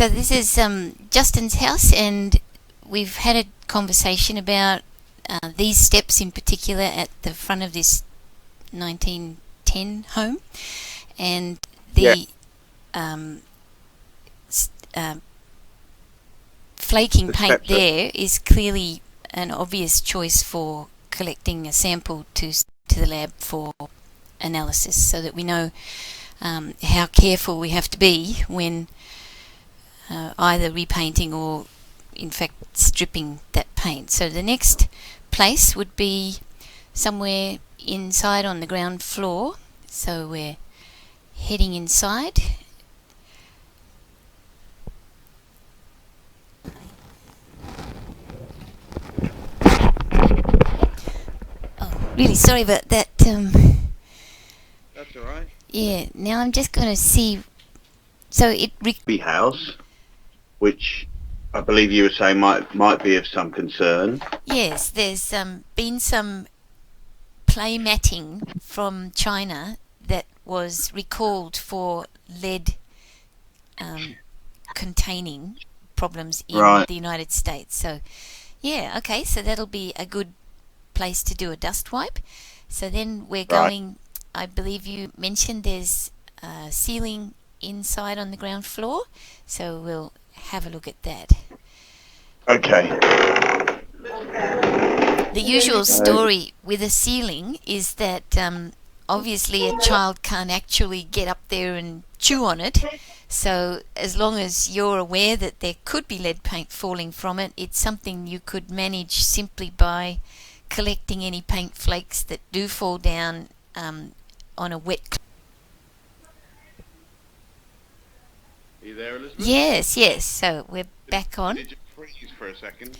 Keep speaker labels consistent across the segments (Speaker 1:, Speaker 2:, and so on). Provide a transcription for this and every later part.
Speaker 1: So this is Justin's house, and we've had a conversation about these steps in particular at the front of this 1910 home, and
Speaker 2: Yeah.
Speaker 1: the um, s- flaking
Speaker 2: The
Speaker 1: paint
Speaker 2: steps are
Speaker 1: there is clearly an obvious choice for collecting a sample to the lab for analysis, so that we know how careful we have to be when either repainting or in fact stripping that paint. So the next place would be somewhere inside on the ground floor. So we're heading inside. Oh, really sorry about that.
Speaker 2: That's all right.
Speaker 1: Yeah, now I'm just going to see. So
Speaker 2: House, which I believe you were saying might be of some concern.
Speaker 1: yes, there's been some play matting from China that was recalled for lead containing problems in
Speaker 2: Right.
Speaker 1: the United States. So, yeah, okay, so that'll be a good place to do a dust wipe. So then we're
Speaker 2: Right.
Speaker 1: going, I believe you mentioned there's a ceiling inside on the ground floor, so we'll have a look at that.
Speaker 2: Okay.
Speaker 1: The usual story with a ceiling is that obviously a child can't actually get up there and chew on it. So as long as you're aware that there could be lead paint falling from it, it's something you could manage simply by collecting any paint flakes that do fall down on a wet.
Speaker 2: Are you there, Elizabeth?
Speaker 1: Yes. So we're back on.
Speaker 2: Did you freeze for a second?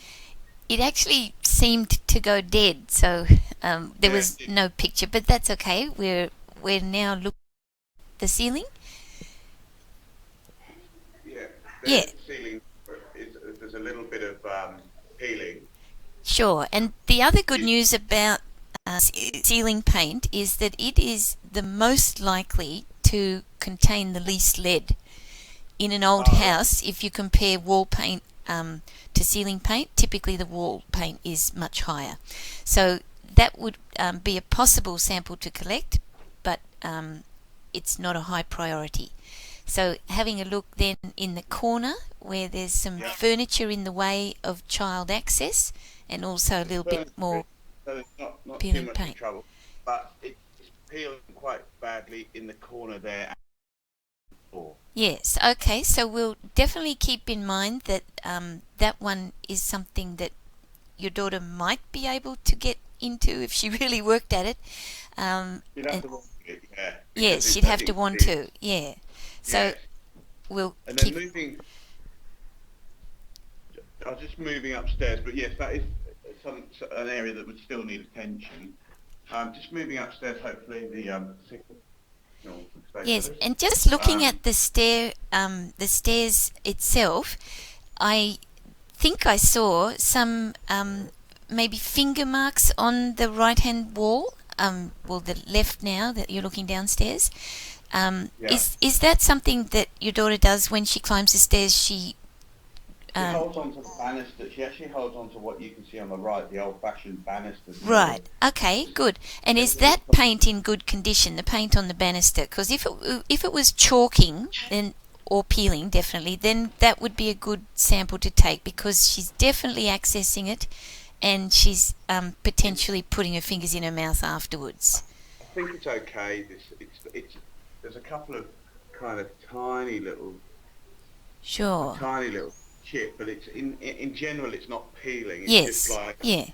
Speaker 1: It actually seemed to go dead, so there was no picture, but that's okay. We're now looking at the ceiling.
Speaker 2: Yeah.
Speaker 1: Yeah.
Speaker 2: The ceiling there's a little bit of peeling.
Speaker 1: Sure. And the other good news about ceiling paint is that it is the most likely to contain the least lead in an old house. If you compare wall paint to ceiling paint, typically the wall paint is much higher. So that would be a possible sample to collect, but it's not a high priority. So having a look then in the corner where there's some furniture in the way of child access, and also a little bit more
Speaker 2: so it's not
Speaker 1: peeling
Speaker 2: too much
Speaker 1: paint.
Speaker 2: trouble, but it's peeling quite badly in the corner there.
Speaker 1: Yes, okay, so we'll definitely keep in mind that that one is something that your daughter might be able to get into if she really worked at it.
Speaker 2: You'd have to want it, yeah.
Speaker 1: Yes, she'd have to want to, yeah. So we'll
Speaker 2: and then
Speaker 1: keep...
Speaker 2: I was just moving upstairs, but yes, that is an area that would still need attention. Just moving upstairs, hopefully the
Speaker 1: Yes, and just looking at the stairs itself, I think I saw some maybe finger marks on the right-hand wall. Well, the left now that you're looking downstairs. Is that something that your daughter does when she climbs the stairs? She
Speaker 2: holds onto the banister. She actually holds onto what you can see on the right, the old-fashioned banister.
Speaker 1: Right. Okay. Good. And is that paint in good condition? The paint on the banister? Because if it was chalking, then or peeling, definitely, then that would be a good sample to take, because she's definitely accessing it, and she's potentially putting her fingers in her mouth afterwards.
Speaker 2: I think it's okay. There's a couple of kind of tiny little chip, but it's in general it's not peeling. It's just like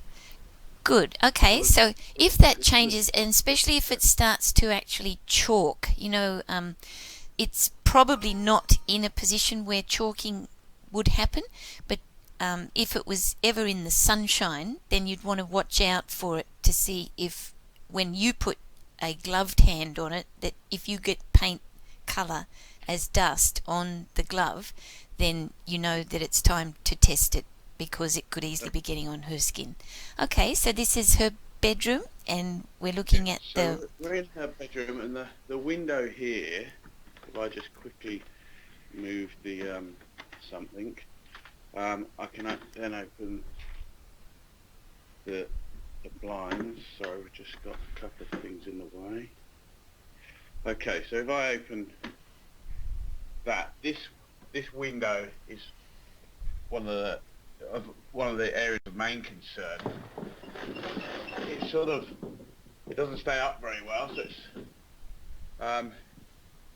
Speaker 1: Good. Okay. So if that changes, and especially if it starts to actually chalk, it's probably not in a position where chalking would happen, but if it was ever in the sunshine, then you'd want to watch out for it to see if, when you put a gloved hand on it, that if you get paint colour as dust on the glove, then you know that it's time to test it, because it could easily be getting on her skin. Okay, so this is her bedroom, and we're looking at
Speaker 2: we're in her bedroom, and the window here, if I just quickly move the something. I can then open the blinds. Sorry, we've just got a couple of things in the way. Okay, so if I open that, this window is one of the areas of main concern. It doesn't stay up very well, so it's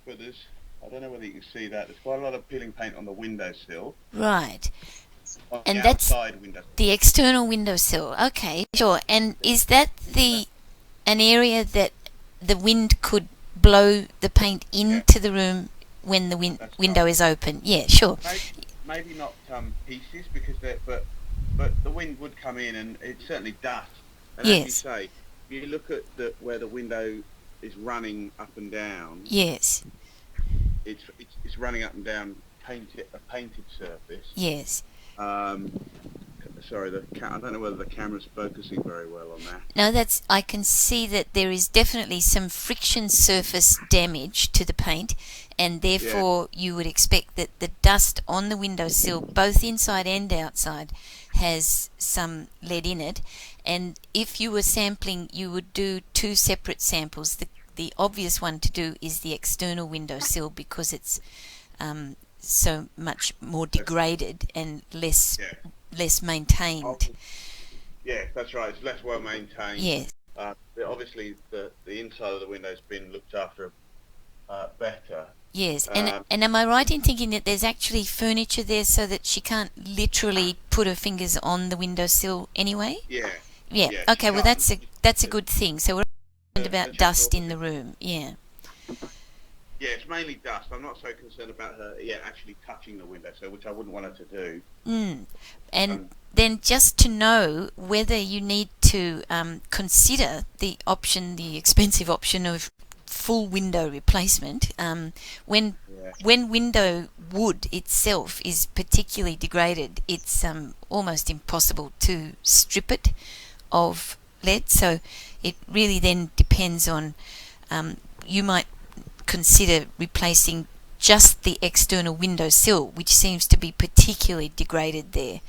Speaker 2: but I don't know whether you can see that. There's quite a lot of peeling paint on the windowsill.
Speaker 1: Right.
Speaker 2: On
Speaker 1: And
Speaker 2: the
Speaker 1: that's
Speaker 2: outside window.
Speaker 1: the external windowsill. Okay, sure. And is that an area that the wind could blow the paint into the room when the window is open? Yeah, sure.
Speaker 2: Maybe not pieces, because but the wind would come in, and it's certainly dust. And as you say, you look at where the window is running up and down.
Speaker 1: Yes.
Speaker 2: It's running up and down a painted surface.
Speaker 1: Yes.
Speaker 2: Sorry, I don't know whether the camera's focusing very well on that.
Speaker 1: No, I can see that there is definitely some friction surface damage to the paint, and therefore you would expect that the dust on the windowsill, both inside and outside, has some lead in it. And if you were sampling, you would do two separate samples. The obvious one to do is the external windowsill, because it's so much more degraded and less maintained.
Speaker 2: Yeah, that's right. It's less well maintained.
Speaker 1: Yes.
Speaker 2: Obviously, the inside of the window's been looked after better.
Speaker 1: Yes, and am I right in thinking that there's actually furniture there so that she can't literally put her fingers on the windowsill anyway?
Speaker 2: Yeah.
Speaker 1: Yeah. Okay. Well, that's a good thing. So we're concerned about dust in the room. Yeah.
Speaker 2: Yeah, it's mainly dust. I'm not so concerned about her actually touching the windowsill, which I wouldn't want her to do.
Speaker 1: And then just to know whether you need to consider the expensive option of full window replacement. When window wood itself is particularly degraded, it's almost impossible to strip it of lead. So it really then depends on, you might consider replacing just the external windowsill, which seems to be particularly degraded there,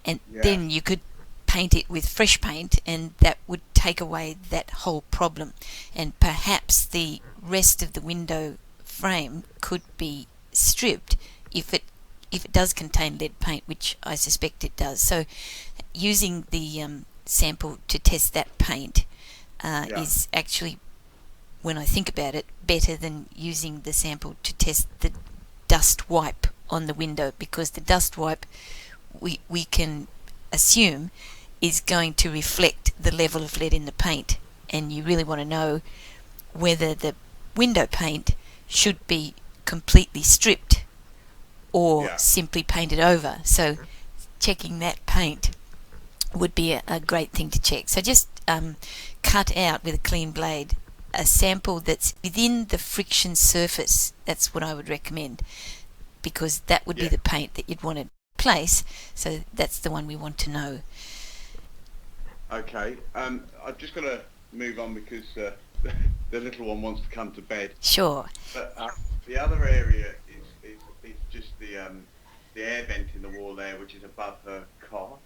Speaker 1: and then you could paint it with fresh paint, and that would take away that whole problem, and perhaps the rest of the window frame could be stripped if it does contain lead paint, which I suspect it does. So using the sample to test that paint is actually, when I think about it, better than using the sample to test the dust wipe on the window, because the dust wipe we can assume is going to reflect the level of lead in the paint, and you really want to know whether the window paint should be completely stripped or simply painted over. So checking that paint would be a great thing to check. So just cut out with a clean blade a sample that's within the friction surface. That's what I would recommend, because that would be the paint that you'd want to place. So that's the one we want to know.
Speaker 2: Okay, I've just got to move on because the little one wants to come to bed.
Speaker 1: Sure.
Speaker 2: But the other area is just the air vent in the wall there, which is above her cot.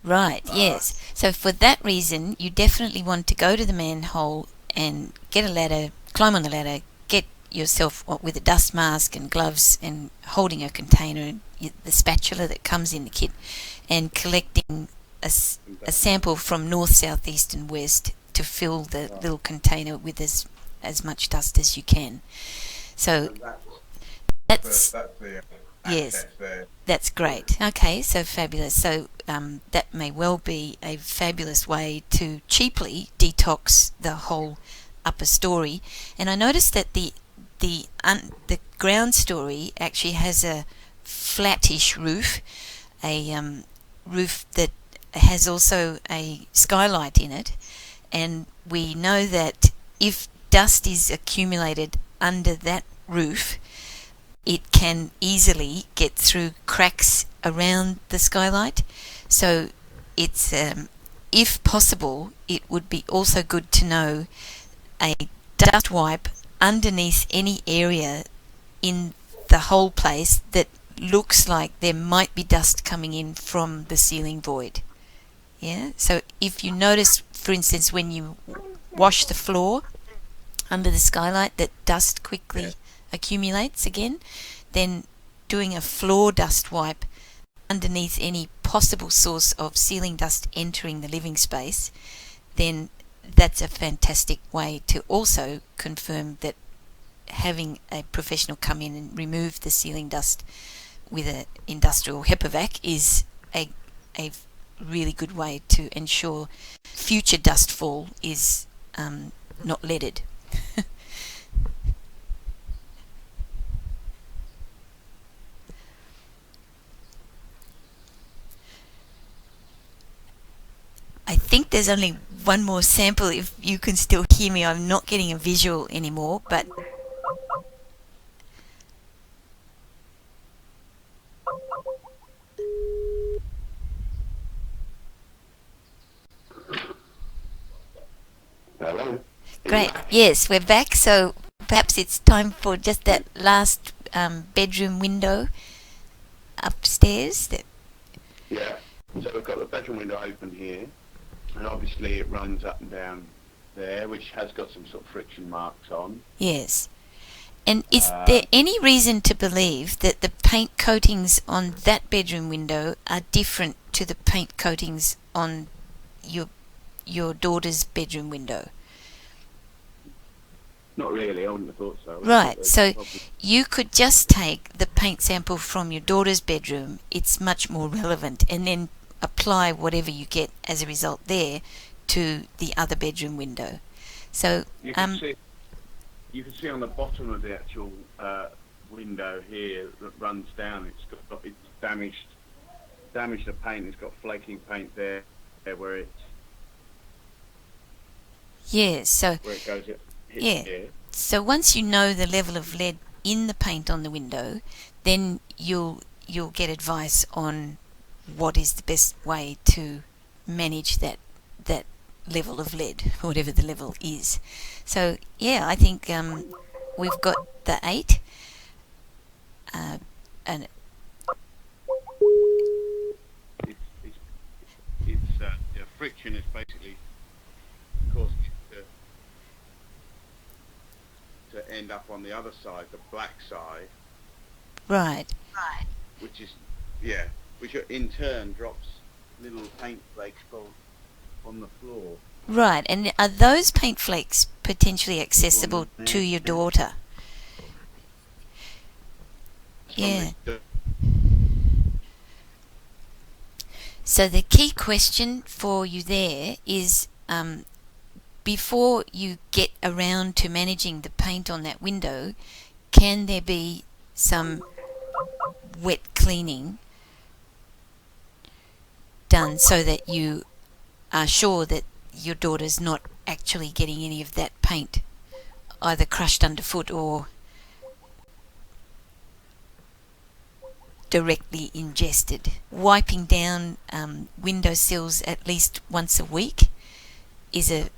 Speaker 1: Right, yes. So for that reason, you definitely want to go to the manhole and get a ladder, climb on the ladder, get yourself with a dust mask and gloves, and holding a container and the spatula that comes in the kit, and collecting a sample from north, south, east and west to fill the little container with as much dust as you can. So that's the yes, there. That's great. Okay, so fabulous. So that may well be a fabulous way to cheaply detox the whole upper story. And I noticed that the ground story actually has a flattish roof, a roof that has also a skylight in it, and we know that if dust is accumulated under that roof, it can easily get through cracks around the skylight. So it's if possible, it would be also good to know a dust wipe underneath any area in the whole place that looks like there might be dust coming in from the ceiling void. Yeah, so if you notice, for instance, when you wash the floor under the skylight, that dust quickly accumulates again, then doing a floor dust wipe underneath any possible source of ceiling dust entering the living space, then that's a fantastic way to also confirm that having a professional come in and remove the ceiling dust with an industrial HEPA vac is a really good way to ensure future dust fall is not leaded. I think there's only one more sample. If you can still hear me, I'm not getting a visual anymore, but
Speaker 2: Hello.
Speaker 1: great. Yes, we're back. So perhaps it's time for just that last bedroom window upstairs.
Speaker 2: Yeah. So we've got the bedroom window open here, and obviously it runs up and down there, which has got some sort of friction marks on.
Speaker 1: Yes. And is there any reason to believe that the paint coatings on that bedroom window are different to the paint coatings on your daughter's bedroom window?
Speaker 2: Not really, I wouldn't have thought so.
Speaker 1: Right, so you could just take the paint sample from your daughter's bedroom, it's much more relevant, and then apply whatever you get as a result there to the other bedroom window. So
Speaker 2: you can see on the bottom of the actual window here that runs down, it's damaged the paint, it's got flaking paint there where it goes here.
Speaker 1: So once you know the level of lead in the paint on the window, then you'll get advice on what is the best way to manage that level of lead, whatever the level is. So yeah, I think we've got the 8, and
Speaker 2: the friction is basically causing it to end up on the other side, the black side.
Speaker 1: Right.
Speaker 2: Which in turn drops little paint flakes on the floor.
Speaker 1: Right, and are those paint flakes potentially accessible to your daughter? Yeah. So the key question for you there is, before you get around to managing the paint on that window, can there be some wet cleaning done so that you are sure that your daughter's not actually getting any of that paint either crushed underfoot or directly ingested? Wiping down windowsills at least once a week is a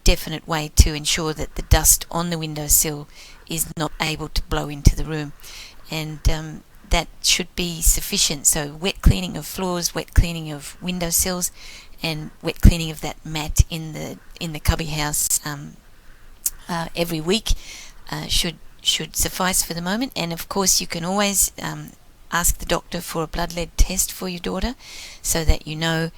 Speaker 1: definite way to ensure that the dust on the windowsill is not able to blow into the room, and that should be sufficient. So wet cleaning of floors, wet cleaning of windowsills, and wet cleaning of that mat in the cubby house every week should suffice for the moment. And of course you can always ask the doctor for a blood lead test for your daughter so that you know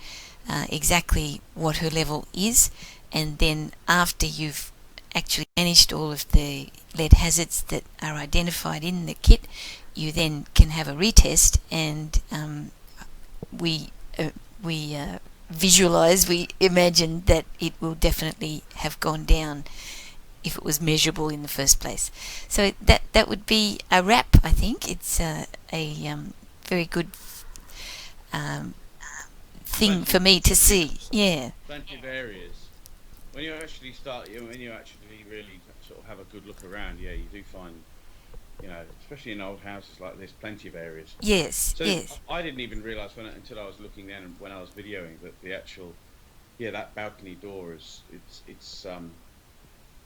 Speaker 1: exactly what her level is, and then after you've actually managed all of the lead hazards that are identified in the kit, you then can have a retest, and we visualize, we imagine that it will definitely have gone down if it was measurable in the first place. So that would be a wrap, I think. It's a very good thing for me to see. Yeah.
Speaker 3: Plenty of areas. When you actually really sort of have a good look around, yeah, you do find, especially in old houses like this, plenty of areas.
Speaker 1: Yes,
Speaker 3: so
Speaker 1: yes.
Speaker 3: I didn't even realise until I was looking then and when I was videoing that the actual, that balcony door it's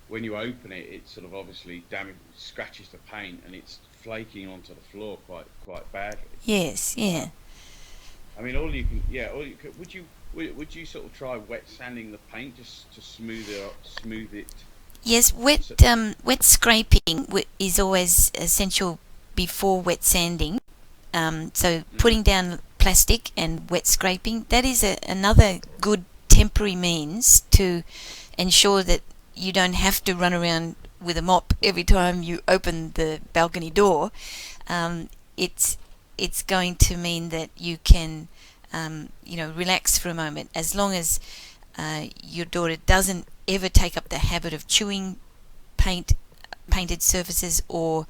Speaker 3: when you open it, it sort of obviously scratches the paint and it's flaking onto the floor quite badly.
Speaker 1: Yes, yeah.
Speaker 3: I mean, all you can, would you sort of try wet sanding the paint just to smooth it?
Speaker 1: Yes,
Speaker 3: So,
Speaker 1: wet scraping is always essential before wet sanding. So putting down plastic and wet scraping, that is another good temporary means to ensure that you don't have to run around with a mop every time you open the balcony door. It's going to mean that you can, relax for a moment, as long as your daughter doesn't ever take up the habit of chewing painted surfaces, or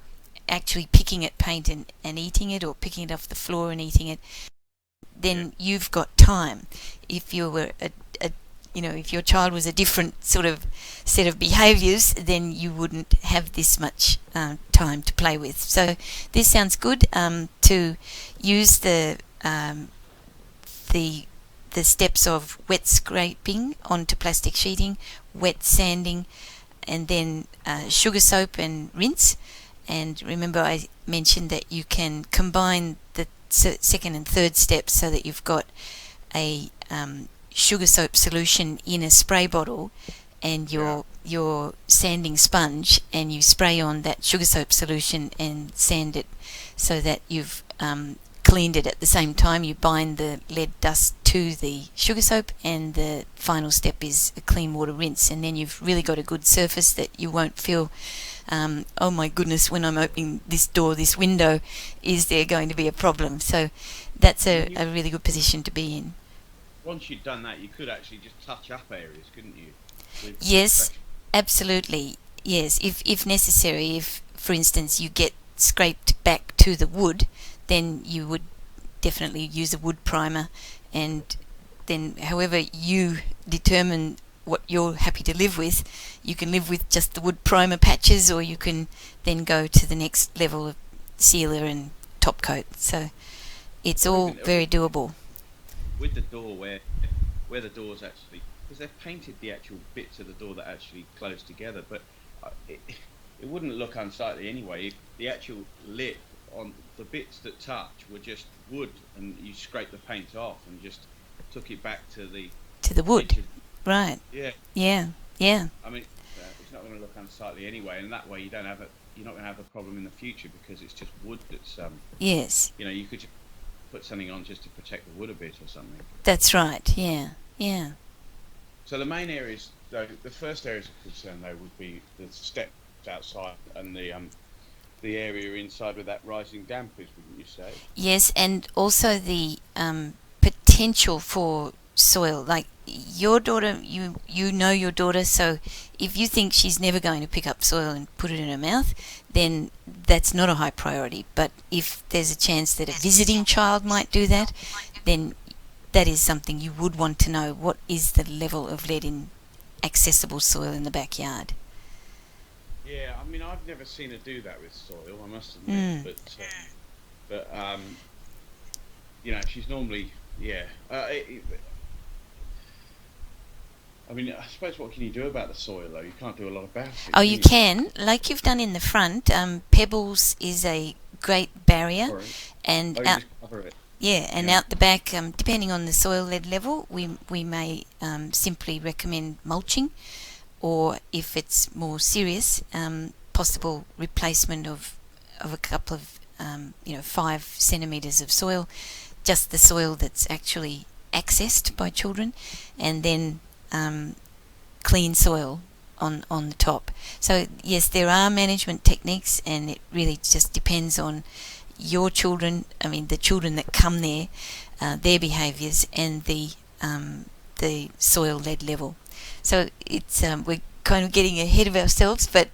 Speaker 1: actually picking at paint and eating it, or picking it off the floor and eating it. Then you've got time. If you were if your child was a different sort of set of behaviours, then you wouldn't have this much time to play with. So this sounds good. To use the steps of wet scraping onto plastic sheeting, wet sanding, and then sugar soap and rinse. And remember, I mentioned that you can combine the second and third steps so that you've got a sugar soap solution in a spray bottle, and your sanding sponge, and you spray on that sugar soap solution and sand it so that you've cleaned it at the same time. You bind the lead dust to the sugar soap, and the final step is a clean water rinse, and then you've really got a good surface that you won't feel, oh my goodness, when I'm opening this door, this window, is there going to be a problem? So that's a really good position to be in.
Speaker 3: once you'd done that, you could actually just touch up areas, couldn't you?
Speaker 1: Yes, absolutely. Yes, if necessary, if, for instance, you get scraped back to the wood, then you would definitely use a wood primer, and then however you determine what you're happy to live with, you can live with just the wood primer patches, or you can then go to the next level of sealer and top coat. So it's all very doable.
Speaker 3: With the door, where the doors actually, because they've painted the actual bits of the door that actually close together, but it wouldn't look unsightly anyway if the actual lip on the bits that touch were just wood, and you scrape the paint off and just took it back to the
Speaker 1: wood.
Speaker 3: kitchen.
Speaker 1: Right.
Speaker 3: Yeah.
Speaker 1: Yeah. Yeah.
Speaker 3: I mean, it's not going to look unsightly anyway, and that way you're not going to have a problem in the future, because it's just wood that's
Speaker 1: Yes.
Speaker 3: you could just put something on just to protect the wood a bit or something.
Speaker 1: That's right. Yeah. Yeah.
Speaker 3: So the main areas, though, the first areas of concern though would be the steps outside and the area inside with that rising damp is, wouldn't you say?
Speaker 1: Yes, and also the potential for soil. Like your daughter, you know your daughter, so if you think she's never going to pick up soil and put it in her mouth, then that's not a high priority. But if there's a chance that a visiting child might do that, then that is something you would want to know. What is the level of lead in accessible soil in the backyard?
Speaker 3: Yeah, I mean, I've never seen her do that with soil, I must admit, but she's normally, I mean, I suppose what can you do about the soil, though? You can't do a lot about it.
Speaker 1: Oh, you can, like you've done in the front. Pebbles is a great barrier, and
Speaker 3: just cover it.
Speaker 1: Yeah, and out the back, depending on the soil lead level, we may simply recommend mulching, or if it's more serious, possible replacement of a couple of 5 centimeters of soil, just the soil that's actually accessed by children, and then clean soil on the top. So yes, there are management techniques, and it really just depends on your children, I mean the children that come there, their behaviours, and the soil lead level. So it's we're kind of getting ahead of ourselves, but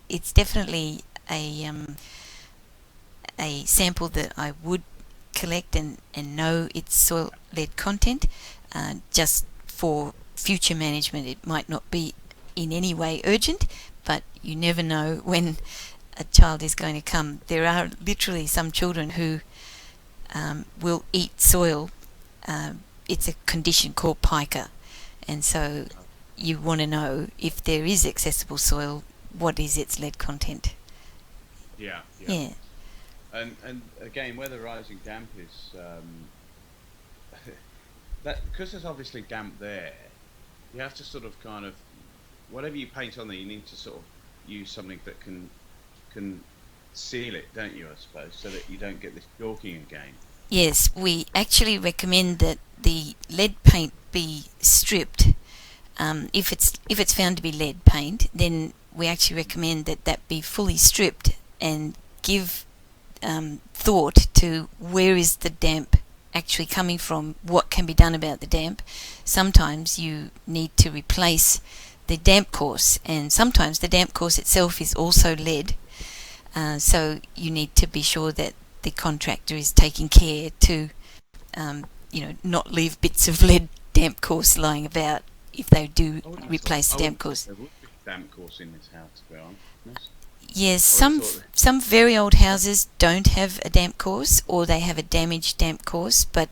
Speaker 1: it's definitely a sample that I would collect and know its soil lead content, just for future management. It might not be in any way urgent, but you never know when a child is going to come. There are literally some children who will eat soil. It's a condition called pica, and so you want to know if there is accessible soil, what is its lead content.
Speaker 3: Yeah.
Speaker 1: Yeah.
Speaker 3: And again, where the rising damp is, that because there's obviously damp there, you have to sort of kind of whatever you paint on there, you need to sort of use something that can seal it, don't you? I suppose, so that you don't get this chalking again.
Speaker 1: Yes, we actually recommend that the lead paint be stripped. If it's found to be lead paint, then we actually recommend that that be fully stripped and give thought to where is the damp actually coming from, what can be done about the damp. Sometimes you need to replace the damp course, and sometimes the damp course itself is also lead. So you need to be sure that the contractor is taking care to, not leave bits of lead damp course lying about if they do replace the damp course.
Speaker 3: There would be damp course in this house, to be honest.
Speaker 1: Yes,
Speaker 3: I would've thought
Speaker 1: some very old houses don't have a damp course, or they have a damaged damp course, but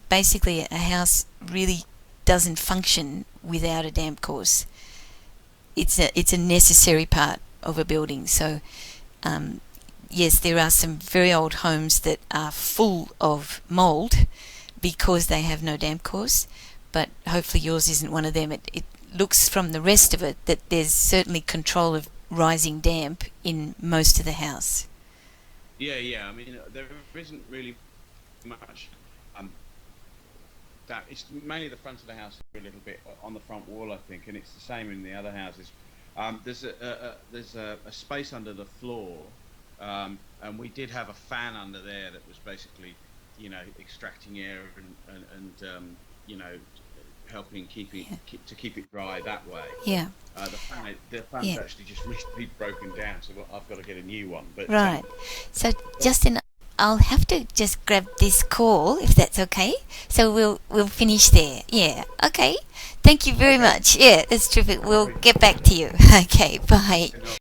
Speaker 1: basically a house really doesn't function without a damp course. It's a necessary part of a building. So yes, there are some very old homes that are full of mould because they have no damp course, but hopefully yours isn't one of them. It looks from the rest of it that there's certainly control of rising damp in most of the house.
Speaker 3: Yeah. I mean, there isn't really much. That it's mainly the front of the house, a little bit on the front wall, I think, and it's the same in the other houses. There's a space under the floor, and we did have a fan under there that was basically, extracting air and helping keep it dry that way.
Speaker 1: Yeah.
Speaker 3: The fan's actually just recently broken down, so I've got to get a new one. But
Speaker 1: Right. So Justin, I'll have to just grab this call if that's okay. So we'll finish there. Yeah. Okay. Thank you very much. Yeah, that's terrific. We'll get back to you. Okay. Bye.